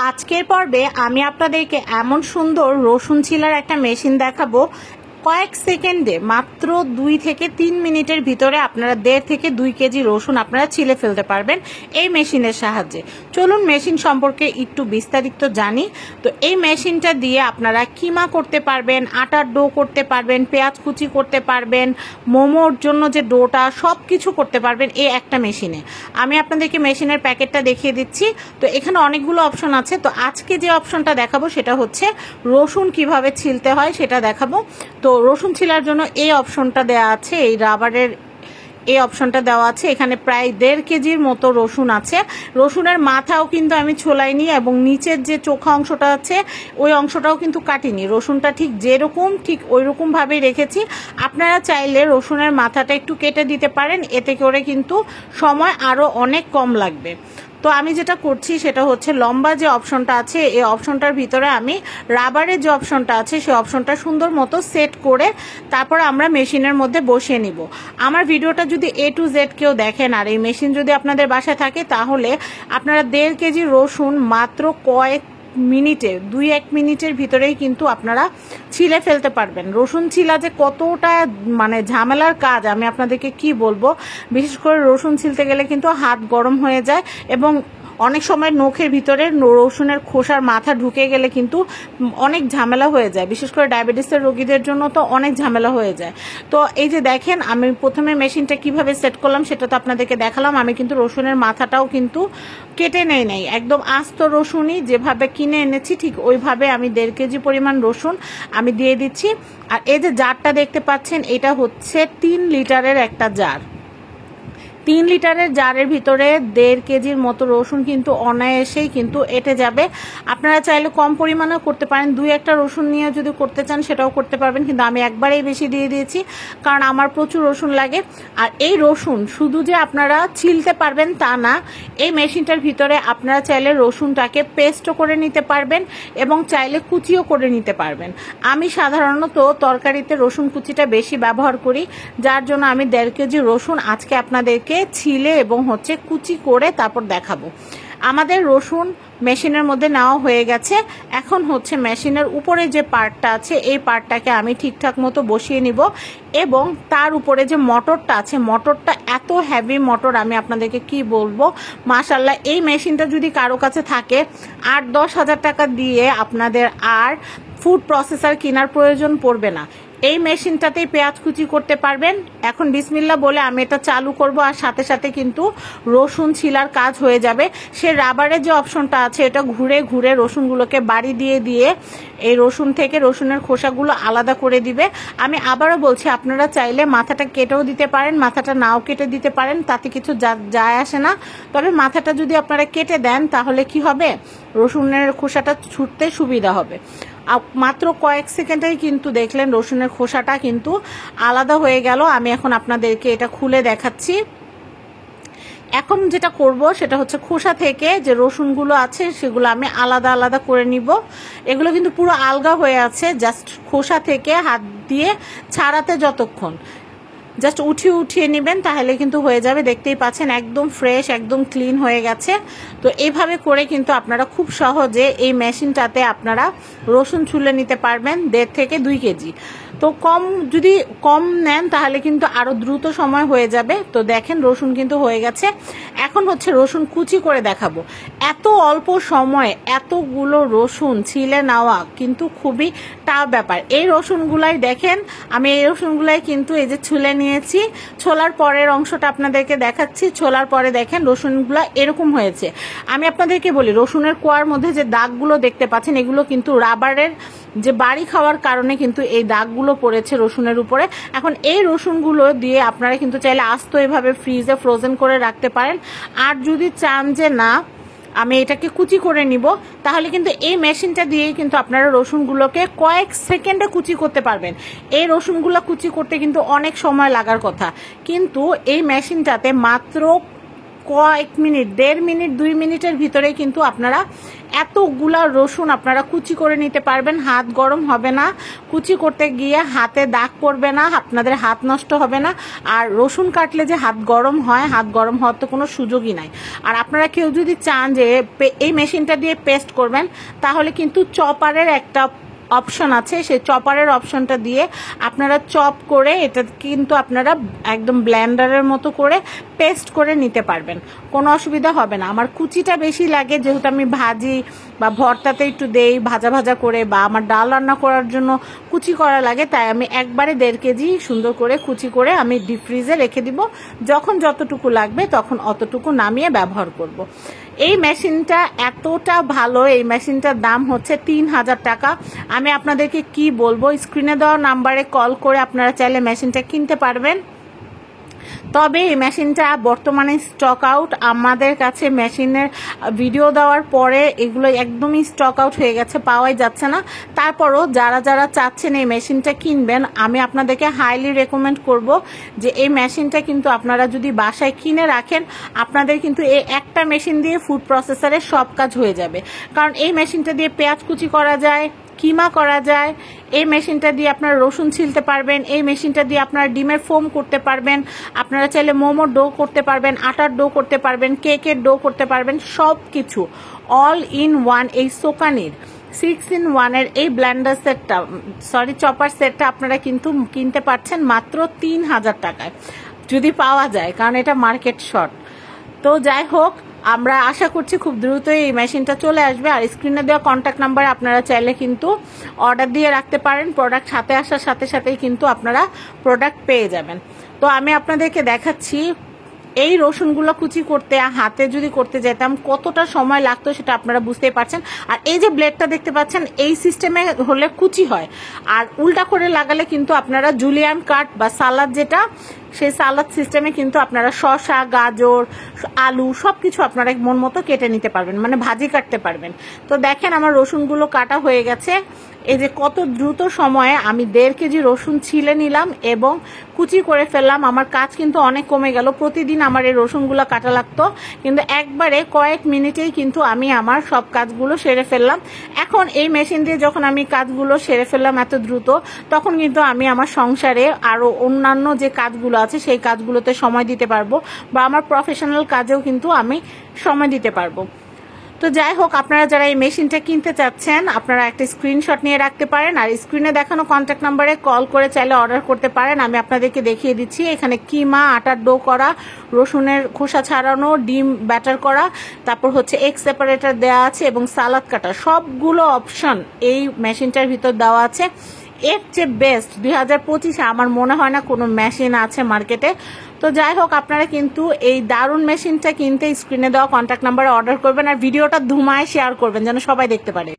আজকের পর্বে আমি আপনাদেরকে এমন সুন্দর রসুন ছিলার একটা মেশিন দেখাবো। কয়েক সেকেন্ডে মাত্র 2 থেকে 3 মিনিটের ভিতরে আপনারা 1.5 থেকে 2 কেজি রসুন আপনারা ছিলে ফেলতে পারবেন এই মেশিনের সাহায্যে। চলুন মেশিন সম্পর্কে একটু বিস্তারিত জানি। তো এই মেশিনটা দিয়ে আপনারা কিমা করতে পারবেন, আটার ডো করতে পারবেন, পেঁয়াজ কুচি করতে পারবেন, মোমোর জন্য যে ডোটা সব কিছু করতে পারবেন এই একটা মেশিনে। আমি আপনাদেরকে মেশিনের প্যাকেটটা দেখিয়ে দিচ্ছি। তো এখানে অনেকগুলো অপশন আছে। তো আজকে যে অপশনটা দেখাবো সেটা হচ্ছে রসুন কিভাবে ছিলতে হয় সেটা দেখাবো। তো রসুন ছিলার জন্য এই অপশনটা দেওয়া আছে, এই রাবারের এই অপশনটা দেওয়া আছে। এখানে প্রায় 1.5 কেজির মতো রসুন আছে। রসুনের মাথাও কিন্তু আমি ছোলাইনি এবং নিচের যে চোখা অংশটা আছে ওই অংশটাও কিন্তু কাটিনি। রসুনটা ঠিক যেরকম ঠিক ওই রকমভাবেই রেখেছি। আপনারা চাইলে রসুনের মাথাটা একটু কেটে দিতে পারেন, এতে করে কিন্তু সময় আরও অনেক কম লাগবে। তো আমি যেটা করছি সেটা হচ্ছে লম্বা যে অপশনটা আছে এই অপশনটার ভিতরে আমি রাবারের যে অপশনটা আছে সেই অপশনটা সুন্দর মতো সেট করে তারপর আমরা মেশিনের মধ্যে বসিয়ে নিব। আমার ভিডিওটা যদি A to Z কেউ দেখেন আর এই মেশিন যদি আপনাদের বাসায় থাকে তাহলে আপনারা 1.5 কেজি রসুন মাত্র কয়েক মিনিটে 2-1 মিনিটের ভিতরেই কিন্তু আপনারা ছিলে ফেলতে পারবেন। রসুন ছিলা যে কতটা মানে ঝামেলার কাজ আমি আপনাদেরকে কি বলবো। বিশেষ করে রসুন ছিলতে গেলে কিন্তু হাত গরম হয়ে যায় এবং অনেক সময় নখের ভিতরে রসুনের খোসার মাথা ঢুকে গেলে কিন্তু অনেক ঝামেলা হয়ে যায়। বিশেষ করে ডায়াবেটিসের রোগীদের জন্য তো অনেক ঝামেলা হয়ে যায়। তো এই যে দেখেন আমি প্রথমে মেশিনটা কিভাবে সেট করলাম সেটা তো আপনাদেরকে দেখালাম। আমি কিন্তু রসুনের মাথাটাও কিন্তু কেটে নেই নাই, একদম আস্ত রসুনই যেভাবে কিনে এনেছি ঠিক ওইভাবে আমি 1.5 কেজি পরিমাণ রসুন আমি দিয়ে দিচ্ছি। আর এই যে জারটা দেখতে পাচ্ছেন এটা হচ্ছে 3 লিটারের একটা জার। 3 লিটারের জারের ভিতরে 1.5 কেজির মতো রসুন কিন্তু অনায়াসেই কিন্তু এঁটে যাবে। আপনারা চাইলে কম পরিমাণেও করতে পারেন, 2-1টা রসুন নিয়ে যদি করতে চান সেটাও করতে পারবেন, কিন্তু আমি একবারেই বেশি দিয়ে দিয়েছি কারণ আমার প্রচুর রসুন লাগে। আর এই রসুন শুধু যে আপনারা ছিলতে পারবেন তা না, এই মেশিনটার ভিতরে আপনারা চাইলে রসুনটাকে পেস্টও করে নিতে পারবেন এবং চাইলে কুচিও করে নিতে পারবেন। আমি সাধারণত তরকারিতে রসুন কুচিটা বেশি ব্যবহার করি, যার জন্য আমি 1.5 কেজি রসুন আজকে আপনাদেরকে ছিলে এবং হচ্ছে কুচি করে তারপর দেখাবো। আমাদের রসুন মেশিনের মধ্যে নেওয়া হয়ে গেছে। এখন হচ্ছে মেশিনের উপরে যে পার্টটা আছে এই পার্টটাকে আমি ঠিকঠাক মতো বসিয়ে নিব এবং তার উপরে যে মোটরটা আছে মোটরটা এত হেভি মোটর আমি আপনাদেরকে কি বলবো। মাশাআল্লাহ, এই মেশিনটা যদি কারো কাছে থাকে 8-10 হাজার টাকা দিয়ে আপনাদের আর ফুড প্রসেসর কেনার প্রয়োজন পড়বে না। এই মেশিনটাতেই পেঁয়াজ কুচি করতে পারবেন। এখন বিসমিল্লাহ বলে আমি এটা চালু করব আর সাথে সাথে কিন্তু রসুন ছিলার কাজ হয়ে যাবে। সে রাবারের যে অপশনটা আছে এটা ঘুরে ঘুরে রসুনগুলোকে বাড়ি দিয়ে দিয়ে এই রসুন থেকে রসুনের খোসাগুলো আলাদা করে দিবে। আমি আবারও বলছি আপনারা চাইলে মাথাটা কেটেও দিতে পারেন, মাথাটা নাও কেটে দিতে পারেন, তাতে কিছু যায় আসে না। তবে মাথাটা যদি আপনারা কেটে দেন তাহলে কি হবে, রসুনের খোসাটা ছুটতে সুবিধা হবে। মাত্র কয়েক সেকেন্ডেই কিন্তু দেখলেন রসুনের খোসাটা কিন্তু আলাদা হয়ে গেল। আমি এখন আপনাদেরকে এটা খুলে দেখাচ্ছি। এখন যেটা করব সেটা হচ্ছে খোসা থেকে যে রসুনগুলো আছে সেগুলো আমি আলাদা আলাদা করে নিব। এগুলো কিন্তু পুরো আলগা হয়ে আছে, জাস্ট খোসা থেকে হাত দিয়ে ছাড়াতে যতক্ষণ জাস্ট উঠিয়ে নেবেন তাহলে কিন্তু হয়ে যাবে। দেখতেই পাচ্ছেন একদম ফ্রেশ একদম ক্লিন হয়ে গেছে। তো এইভাবে করে কিন্তু আপনারা খুব সহজে এই মেশিনটাতে আপনারা রসুন ছুলে নিতে পারবেন 1.5 থেকে 2 কেজি। তো যদি কম নেন তাহলে কিন্তু আরো দ্রুত সময় হয়ে যাবে। তো দেখেন রসুন কিন্তু হয়ে গেছে। এখন হচ্ছে রসুন কুচি করে দেখাবো। এত অল্প সময় এতগুলো রসুন ছিলে নেওয়া কিন্তু খুবই টাফ ব্যাপার। এই রসুনগুলাই দেখেন আমি এই রসুনগুলাই কিন্তু এই যে ছুলে নিয়েছি। ছোলার পরের অংশটা আপনাদেরকে দেখাচ্ছি। ছোলার পরে দেখেন রসুনগুলো এরকম হয়েছে। আমি আপনাদেরকে বলি রসুনের কোয়ার মধ্যে যে দাগগুলো দেখতে পাচ্ছেন এগুলো কিন্তু রাবারের যে বাড়ি খাওয়ার কারণে কিন্তু এই দাগগুলো পড়েছে রসুনের উপরে। এখন এই রসুনগুলো দিয়ে আপনারা কিন্তু চাইলে আস্ত এভাবে ফ্রিজে ফ্রোজেন করে রাখতে পারেন। আর যদি চান যে না আমি এটাকে কুচি করে নিব তাহলে কিন্তু এই মেশিনটা দিয়েই কিন্তু আপনারা রসুনগুলোকে কয়েক সেকেন্ডে কুচি করতে পারবেন। এই রসুনগুলো কুচি করতে কিন্তু অনেক সময় লাগার কথা, কিন্তু এই মেশিনটাতে মাত্র কয়েক মিনিট, 1.5 মিনিট 2 মিনিটের ভিতরে কিন্তু আপনারা এতগুলা রসুন আপনারা কুচি করে নিতে পারবেন। হাত গরম হবে না, কুচি করতে গিয়ে হাতে দাগ পড়বে না, আপনাদের হাত নষ্ট হবে না। আর রসুন কাটলে যে হাত গরম হয়, হাত গরম হওয়ার তো কোনো সুযোগই নাই। আর আপনারা কেউ যদি চান যে এই মেশিনটা দিয়ে পেস্ট করবেন, তাহলে কিন্তু চপারের একটা অপশন আছে, সেই চপারের অপশনটা দিয়ে আপনারা চপ করে এটা কিন্তু আপনারা একদম ব্লেন্ডারের মতো করে পেস্ট করে নিতে পারবেন, কোনো অসুবিধা হবে না। আমার কুচিটা বেশি লাগে, যেহেতু আমি ভাজি বা ভর্তাতে একটু দেই ভাজা ভাজা করে, বা আমার ডাল রান্না করার জন্য কুচি করা লাগে, তাই আমি একবারে 1.5 কেজি সুন্দর করে কুচি করে আমি ডিপ ফ্রিজে রেখে দিব। যখন যতটুকু লাগবে তখন অতটুকু নামিয়ে ব্যবহার করব। এই মেশিনটা এতটা ভালো, এই মেশিনটার দাম হচ্ছে 3000 টাকা। আমি আপনাদেরকে কি বলবো, স্ক্রিনে দেওয়া নাম্বারে কল করে আপনারা চাইলে মেশিনটা কিনতে পারবেন। তবে এই মেশিনটা বর্তমানে স্টক আউট। আমাদের কাছে মেশিনের ভিডিও দেওয়ার পরে এগুলো একদমই স্টক আউট হয়ে গেছে, পাওয়াই যাচ্ছে না। তারপরও যারা যারা চাচ্ছেন এই মেশিনটা কিনবেন, আমি আপনাদেরকে হাইলি রেকমেন্ড করব যে এই মেশিনটা কিন্তু আপনারা যদি বাসায় কিনে রাখেন, আপনাদের কিন্তু এই একটা মেশিন দিয়ে ফুড প্রসেসরের সব কাজ হয়ে যাবে। কারণ এই মেশিনটা দিয়ে পেঁয়াজ কুচি করা যায়, কিমা করা যায়, এই মেশিনটা দিয়ে আপনারা রসুন ছিলতে পারবেন, এই মেশিনটা দিয়ে আপনারা ডিমের ফোম করতে পারবেন, আপনারা চাইলে মোমোর ডো করতে পারবেন, আটার ডো করতে পারবেন, কেকের ডো করতে পারবেন, সব কিছু অল ইন ওয়ান। এই সোকানির 6-in-1 এর এই ব্লেন্ডার সেটটা, চপার সেটটা আপনারা কিন্তু কিনতে পারছেন মাত্র 3000 টাকায়, যদি পাওয়া যায়, কারণ এটা মার্কেট শর্ট। তো যাই হোক, আমরা আশা করছি খুব দ্রুতই এই মেশিনটা চলে আসবে। আর স্ক্রিনে দেওয়া কন্ট্যাক্ট নাম্বারে আপনারা চাইলে কিন্তু অর্ডার দিয়ে রাখতে পারেন। প্রোডাক্ট সাথে আসার সাথে সাথেই কিন্তু আপনারা প্রোডাক্ট পেয়ে যাবেন। তো আমি আপনাদেরকে দেখাচ্ছি এই রসুনগুলো কুচি করতে, হাতে যদি করতে যেতাম কতটা সময় লাগতো সেটা আপনারা বুঝতেই পারছেন। আর এই যে ব্লেডটা দেখতে পাচ্ছেন, এই সিস্টেমে হলে কুচি হয়, আর উল্টা করে লাগালে কিন্তু আপনারা জুলিয়ান কাট বা সালাদ, যেটা সেই সালাদ সিস্টেমে কিন্তু আপনারা শসা, গাজর, আলু সবকিছু আপনারা মন মতো কেটে নিতে পারবেন, মানে ভাজি কাটতে পারবেন। তো দেখেন আমার রসুনগুলো কাটা হয়ে গেছে। এই যে কত দ্রুত সময়ে আমি 1.5 কেজি রসুন ছিলে নিলাম এবং কুচি করে ফেললাম। আমার কাজ কিন্তু অনেক কমে গেল। প্রতিদিন আমার এই রসুনগুলো কাটা লাগতো, কিন্তু একবারে কয়েক মিনিটেই কিন্তু আমি আমার সব কাজগুলো সেরে ফেললাম। এখন এই মেশিন দিয়ে যখন আমি কাজগুলো সেরে ফেললাম এত দ্রুত, তখন কিন্তু আমি আমার সংসারে আরো অন্যান্য যে কাজগুলো আছে সেই কাজগুলোতে সময় দিতে পারবো, বা আমার প্রফেশনাল কাজেও কিন্তু আমি সময় দিতে পারবো। তো যাই হোক, আপনারা যারা এই মেশিনটা কিনতে চাচ্ছেন, আপনারা একটা স্ক্রিনশট নিয়ে রাখতে পারেন, আর স্ক্রিনে দেখানো কন্ট্যাক্ট নাম্বারে কল করে চাইলে অর্ডার করতে পারেন। আমি আপনাদেরকে দেখিয়ে দিচ্ছি, এখানে কিমা, আটার ডো করা, রসুনের খোসা ছাড়ানো, ডিম ব্যাটার করা, তারপর হচ্ছে এগ সেপারেটর দেওয়া আছে এবং সালাদ কাটা, সবগুলো অপশন এই মেশিনটার ভিতর দেওয়া আছে। এর চেয়ে বেস্ট 2025-এ আমার মনে হয় না কোনো মেশিন আছে মার্কেটে। তো যাই হোক, আপনারা কিন্তু এই দারুণ মেশিনটা কিনতে স্ক্রিনে দেওয়া কন্ট্যাক্ট নাম্বারে অর্ডার করবেন, আর ভিডিওটা ধুমায় শেয়ার করবেন যেন সবাই দেখতে পারে।